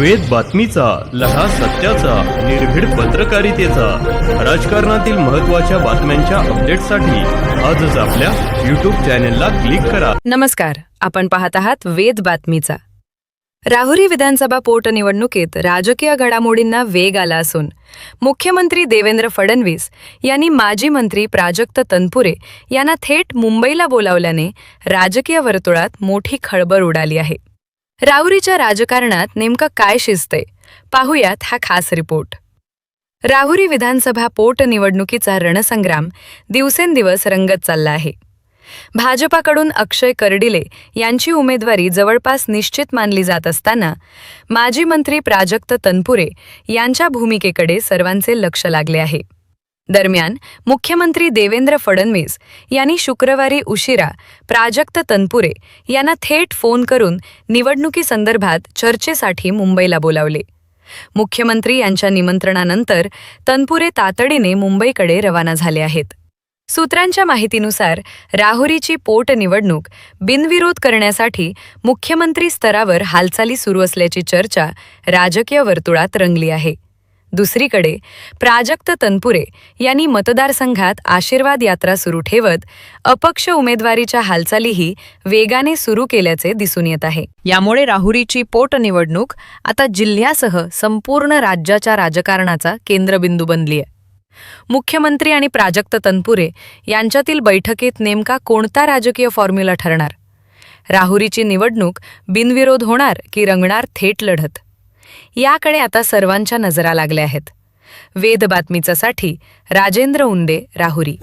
वेद बातमीचा, लढा सत्याचा, निर्भीड पत्रकारितेचा, राजकारणातील महत्त्वाच्या बातम्यांच्या अपडेटसाठी आजच आपल्या YouTube चॅनेलला क्लिक करा. नमस्कार, आपण पाहत आहात वेद बातमीचा. राहुरी विधानसभा पोटनिवडणुकीत राजकीय घडामोडींना वेग आला असून मुख्यमंत्री देवेंद्र फडणवीस यांनी माजी मंत्री प्राजक्त तनपुरे यांना थेट मुंबईला बोलावल्याने राजकीय वर्तुळात मोठी खळबळ उडाली आहे. राहुरीच्या राजकारणात नेमकं काय शिजतंय, पाहूयात हा खास रिपोर्ट. राहुरी विधानसभा पोटनिवडणुकीचा रणसंग्राम दिवसेंदिवस रंगत चालला आहे. भाजपाकडून अक्षय कर्डिले यांची उमेदवारी जवळपास निश्चित मानली जात असताना माजी मंत्री प्राजक्त तनपुरे यांच्या भूमिकेकडे सर्वांचे लक्ष लागले आहे. दरम्यान मुख्यमंत्री देवेंद्र फडणवीस यांनी शुक्रवारी उशिरा प्राजक्त तनपुरे यांना थेट फोन करून निवडणुकीसंदर्भात चर्चेसाठी मुंबईला बोलावले. मुख्यमंत्री यांच्या निमंत्रणानंतर तनपुरे तातडीने मुंबईकडे रवाना झाले आहेत. सूत्रांच्या माहितीनुसार राहुरीची पोटनिवडणूक बिनविरोध करण्यासाठी मुख्यमंत्री स्तरावर हालचाली सुरू असल्याची चर्चा राजकीय वर्तुळात रंगली आहे. दुसरीकडे प्राजक्त तनपुरे यांनी मतदारसंघात आशीर्वाद यात्रा सुरू ठेवत अपक्ष उमेदवारीच्या हालचालीही वेगाने सुरू केल्याचे दिसून येत आहे. यामुळे राहुरीची पोटनिवडणूक आता जिल्ह्यासह संपूर्ण राज्याच्या राजकारणाचा केंद्रबिंदू बनली आहे. मुख्यमंत्री आणि प्राजक्त तनपुरे यांच्यातील बैठकीत नेमका कोणता राजकीय फॉर्म्युला ठरणार? राहुरीची निवडणूक बिनविरोध होणार की रंगणार थेट लढत? याकडे आता सर्वांच्या नजरा लागल्या आहेत. वेद बातमीच्यासाठी राजेंद्र उंदे, राहुरी.